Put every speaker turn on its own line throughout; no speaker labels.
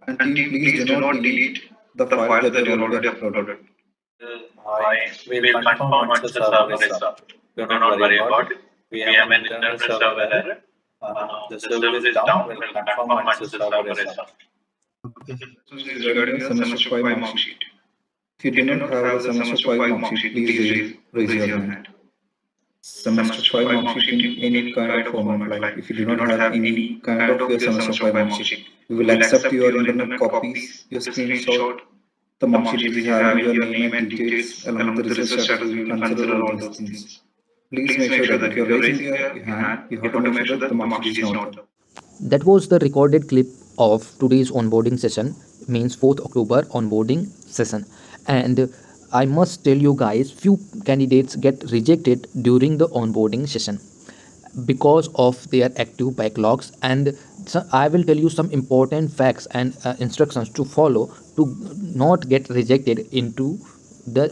And team, please do not delete the files that you already uploaded.
We'll confirm once the server is up. Do not worry about it. We have an internal server error. The server is down. We'll confirm once the server is up.
Is regarding the semester 5 mark sheet. If you do not have the semester 5 mark sheet, please raise your hand. Semester 5 mark sheet in any kind of format, like if you do not have any kind of your semester 5 mark sheet, we will accept your internet copies, your screenshot, the mark sheet which is having your name and details along with the result status. We will consider all those things. Please make sure that if you are raising your hand, you have to make sure that the mark sheet is not there.
That was the recorded clip of today's onboarding session, means 4th October onboarding session. And I must tell you guys, few candidates get rejected during the onboarding session because of their active backlogs, and so I will tell you some important facts and instructions to follow to not get rejected into the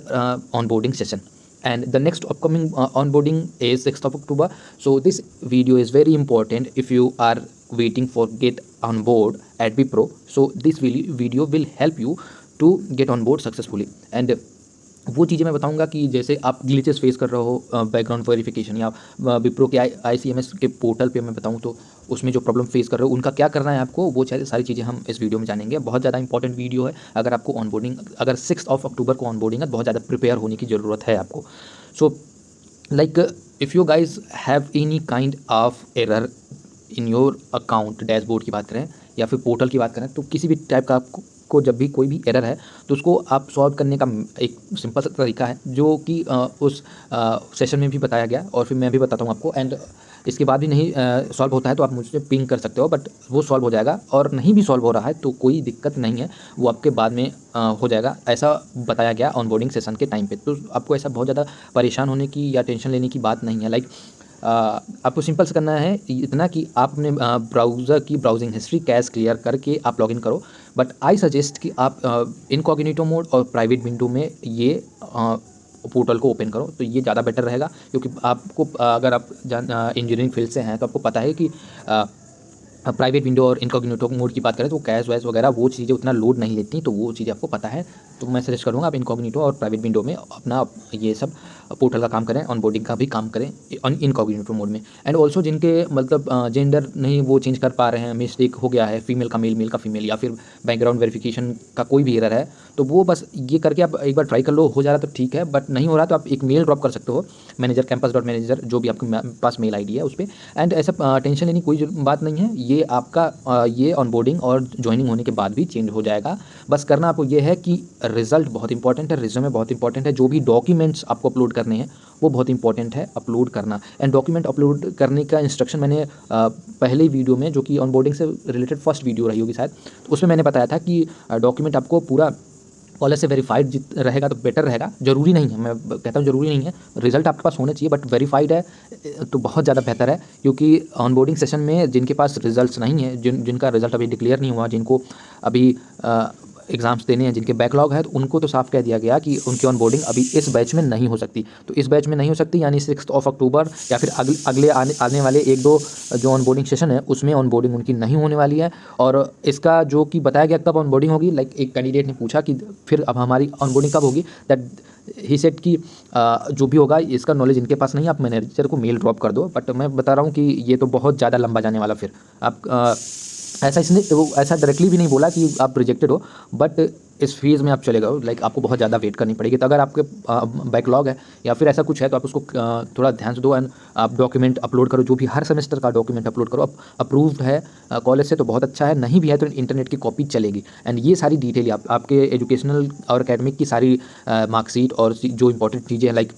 onboarding session. And the next upcoming onboarding is 6th of October. So this video is very important if you are waiting for get on board at Wipro. So this video will help you to get on board successfully. And वो चीज़ें मैं बताऊंगा कि जैसे आप glitches face कर रहे हो बैकग्राउंड वेरिफिकेशन या विप्रो के ICMS के पोर्टल पे मैं बताऊं तो उसमें जो प्रॉब्लम फेस कर रहे हो उनका क्या करना है आपको, वो सारी चीज़ें हम इस वीडियो में जानेंगे। बहुत ज़्यादा इंपॉर्टेंट वीडियो है। अगर आपको ऑनबोर्डिंग, अगर 6 अक्टूबर को ऑनबोर्डिंग है, बहुत ज़्यादा प्रिपेयर होने की ज़रूरत है आपको। So like if you guys have any kind of error in your account, dashboard की बात करें या फिर पोर्टल की बात करें, तो किसी भी टाइप का आपको जब भी कोई भी एरर है तो उसको आप सॉल्व करने का एक सिंपल सा तरीका है जो कि उस सेशन में भी बताया गया और फिर मैं भी बताता हूँ आपको। एंड इसके बाद भी नहीं सॉल्व होता है तो आप मुझसे पिंग कर सकते हो, बट वो सॉल्व हो जाएगा। और नहीं भी सॉल्व हो रहा है तो कोई दिक्कत नहीं है, वो आपके बाद में हो जाएगा, ऐसा बताया गया ऑनबोर्डिंग सेशन के टाइम पे। तो आपको ऐसा बहुत ज़्यादा परेशान होने की या टेंशन लेने की बात नहीं है। लाइक आपको सिंपल से करना है इतना कि आप अपने ब्राउज़र की ब्राउजिंग हिस्ट्री कैश क्लियर करके आप लॉगिन करो। बट आई सजेस्ट कि आप इनकॉग्निटो मोड और प्राइवेट विंडो में ये पोर्टल को ओपन करो, तो ये ज़्यादा बेटर रहेगा। क्योंकि आपको अगर आप इंजीनियरिंग फील्ड से हैं तो आपको पता है कि प्राइवेट विंडो और इनकॉग्निटो मोड की बात करें तो कैश वैश वगैरह वो चीज़ें उतना लोड नहीं लेती, तो वो चीज़ें आपको पता है। तो मैं सजेस्ट करूँगा आप इनकॉग्निटो और प्राइवेट विंडो में अपना ये सब पोर्टल का काम करें, ऑनबोर्डिंग का भी काम करें इनकॉग्निटो मोड में। एंड ऑल्सो जिनके मतलब जेंडर नहीं वो चेंज कर पा रहे हैं, मिस्टेक हो गया है, फीमेल का मेल, मेल का फीमेल, या फिर बैकग्राउंड वेरिफिकेशन का कोई भी एरर है, तो वो बस ये करके आप एक बार ट्राई कर लो। हो जा रहा तो ठीक है, बट नहीं हो रहा तो आप एक मेल ड्रॉप कर सकते हो manager@campus.manager जो भी आपके पास मेल ID है उस पर। एंड ऐसा टेंशन लेनी कोई बात नहीं है, ये आपका ये ऑनबोर्डिंग और ज्वाइनिंग होने के बाद भी चेंज हो जाएगा। बस करना आपको ये है कि रिजल्ट बहुत इंपॉर्टेंट है, रिज्यूमे बहुत इंपॉर्टेंट है, जो भी डॉक्यूमेंट्स आपको अपलोड करने हैं वो बहुत इंपॉर्टेंट है अपलोड करना। एंड डॉक्यूमेंट अपलोड करने का इंस्ट्रक्शन मैंने पहले वीडियो में, जो कि ऑनबोर्डिंग से रिलेटेड फर्स्ट वीडियो रही होगी शायद, तो उसमें मैंने बताया था कि डॉक्यूमेंट आपको पूरा कॉलेज से वेरीफाइड रहेगा तो बेटर रहेगा। ज़रूरी नहीं है, मैं कहता हूँ ज़रूरी नहीं है, रिजल्ट आपके पास होने चाहिए, बट वेरीफाइड है तो बहुत ज़्यादा बेहतर है। क्योंकि ऑनबोर्डिंग सेशन में जिनके पास रिजल्ट्स नहीं है, जिनका रिजल्ट अभी डिक्लेयर नहीं हुआ, जिनको अभी एग्ज़ाम्स देने हैं, जिनके बैकलॉग है, तो उनको तो साफ कह दिया गया कि उनकी ऑनबोर्डिंग अभी इस बैच में नहीं हो सकती। तो इस बैच में नहीं हो सकती, यानी 6 अक्टूबर या फिर अगले आने वाले 1-2 जो ऑनबोर्डिंग सेशन है उसमें ऑनबोर्डिंग उनकी नहीं होने वाली है। और इसका जो कि बताया गया कब ऑनबोर्डिंग होगी, लाइक एक कैंडिडेट ने पूछा कि फिर अब हमारी ऑनबोर्डिंग कब होगी, दैट ही सेड कि जो भी होगा इसका नॉलेज इनके पास नहीं है, आप मैनेजर को मेल ड्रॉप कर दो। बट मैं बता रहा हूँ कि ये तो बहुत ज़्यादा लंबा जाने वाला, फिर आप ऐसा इसने वो ऐसा डायरेक्टली भी नहीं बोला कि आप रिजेक्टेड हो, बट इस फेज़ में आप चले गए, लाइक आपको बहुत ज़्यादा वेट करनी पड़ेगी। तो अगर आपके बैकलॉग है या फिर ऐसा कुछ है तो आप उसको थोड़ा ध्यान से दो। एंड आप डॉक्यूमेंट अपलोड करो, जो भी हर सेमेस्टर का डॉक्यूमेंट अपलोड करो। आप अप्रूव्ड है कॉलेज से तो बहुत अच्छा है, नहीं भी है तो इंटरनेट की कॉपी चलेगी। एंड ये सारी डिटेल आपके एजुकेशनल और एकेडमिक की सारी मार्कशीट और जो इंपॉर्टेंट चीज़ें हैं, लाइक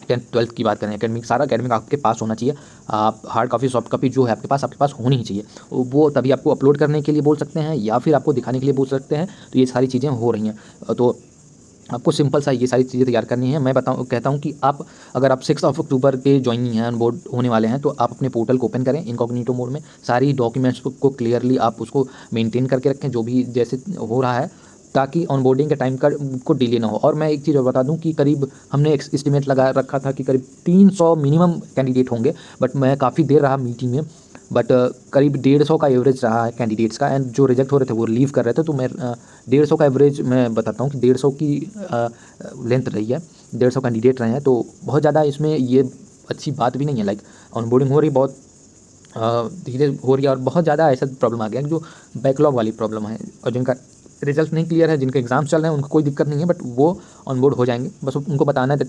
10th-12th की बात करें, एकेडमिक सारा एकेडमिक आपके पास होना चाहिए। आप हार्ड कॉपी सॉफ्ट कॉपी जो है आपके पास होनी ही चाहिए। वो तभी आपको अपलोड करने के लिए बोल सकते हैं या फिर आपको दिखाने के लिए बोल सकते हैं। तो ये सारी चीज़ें हो रही हैं, तो आपको सिंपल सा ये सारी चीज़ें तैयार करनी है। मैं कहता हूँ कि अगर आप 6 अक्टूबर के ज्वाइनिंग हैं, ऑनबोर्ड होने वाले हैं, तो आप अपने पोर्टल को ओपन करें इनकॉग्निटो मोड में, सारी डॉक्यूमेंट्स को क्लियरली आप उसको मेंटेन करके रखें, जो भी जैसे हो रहा है, ताकि ऑनबोर्डिंग के टाइम का को डिले ना हो। और मैं एक चीज़ और बता दूं कि करीब हमने एक एस्टिमेट लगा रखा था कि करीब 300 मिनिमम कैंडिडेट होंगे, बट मैं काफ़ी देर रहा मीटिंग में, बट करीब 150 का एवरेज रहा है कैंडिडेट्स का, एंड जो रिजेक्ट हो रहे थे वो लीव कर रहे थे। तो मैं 150 का एवरेज मैं बताता हूँ कि 150 की लेंथ रही है, 150 कैंडिडेट रहे हैं। तो बहुत ज़्यादा इसमें ये अच्छी बात भी नहीं है। लाइक ऑनबोर्डिंग हो रही बहुत धीरे हो रही है, और बहुत ज़्यादा ऐसा प्रॉब्लम आ गया है जो बैकलॉग वाली प्रॉब्लम है, और जिनका रिजल्ट नहीं क्लियर है, जिनके एग्जाम्स चल रहे हैं, उनको कोई दिक्कत नहीं है, बट वो ऑन बोर्ड हो जाएंगे। बस उनको बताना है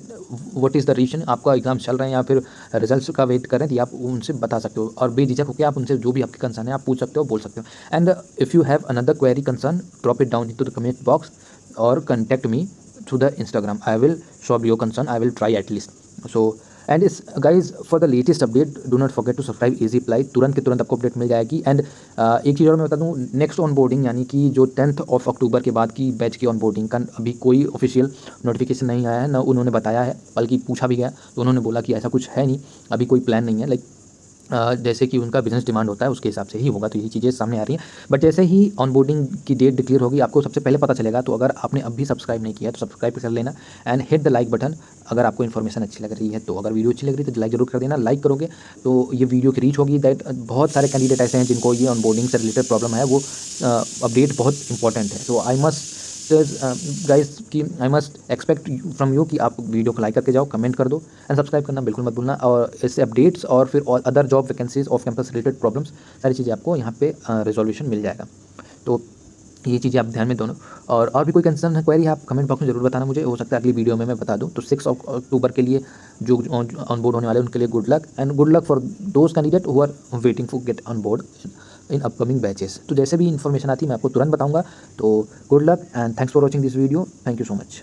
व्हाट इज़ द रीज़न, आपका एग्जाम चल रहे हैं या फिर रिजल्ट्स का वेट कर रहे हैं, तो आप उनसे बता सकते हो, और बेझिझक होकर आप उनसे जो भी आपकी कंसर्न है आप पूछ सकते हो, बोल सकते हो। And if you have another query concern, drop it down into the comment box और contact me through the Instagram. I will solve your concern. I will try at least. So and is guys, for the latest update do not forget to subscribe Easy Apply। तुरंत के तुरंत आपको update मिल जाएगी। And एक चीज़ और मैं बता दूं, नेक्स्ट ऑन बोर्डिंग यानी कि जो 10th ऑफ अक्टूबर के बाद की बैच की ऑन बोर्डिंग का अभी कोई ऑफिशियल नोटिफिकेशन नहीं आया है, ना उन्होंने बताया है, बल्कि पूछा भी गया तो उन्होंने बोला कि ऐसा कुछ है नहीं, अभी कोई प्लान नहीं है। लाइक जैसे कि उनका बिजनेस डिमांड होता है उसके हिसाब से ही होगा। तो यही चीज़ें सामने आ रही हैं। बट जैसे ही ऑनबोर्डिंग की डेट डिक्लेयर होगी आपको सबसे पहले पता चलेगा। तो अगर आपने अभी सब्सक्राइब नहीं किया तो सब्सक्राइब कर लेना, and hit the like button अगर आपको इन्फॉर्मेशन अच्छी लग रही है। तो अगर वीडियो अच्छी लग रही है तो लाइक जरूर कर देना। लाइक करोगे तो ये वीडियो की रीच होगी, दैट बहुत सारे कैंडिडेट ऐसे हैं जिनको ये ऑनबोर्डिंग से रिलेटेड प्रॉब्लम है, वो अपडेट बहुत इंपॉर्टेंट है। तो आई मस्ट गाइस कि I must expect from you कि आप वीडियो को लाइक करके जाओ, कमेंट कर दो, एंड सब्सक्राइब करना बिल्कुल मत भूलना। और इससे अपडेट्स और फिर और other job vacancies off campus related problems सारी चीज़ें आपको यहाँ पे रिजोल्यूशन मिल जाएगा। तो ये चीज़ें आप ध्यान में दोनों, और भी कोई कंसर्न है, क्वेरी है, आप कमेंट बॉक्स में जरूर बताना मुझे, हो सकता है अगली वीडियो में मैं बता दूँ। तो 6 अक्टूबर के लिए जो ऑन बोर्ड होने वाले हैं उनके लिए good luck, and good luck for those candidate who are waiting for get on board in upcoming batches. तो जैसे भी इन्फॉर्मेशन आती है मैं आपको तुरंत बताऊंगा। तो good luck and thanks for watching this video. Thank you so much.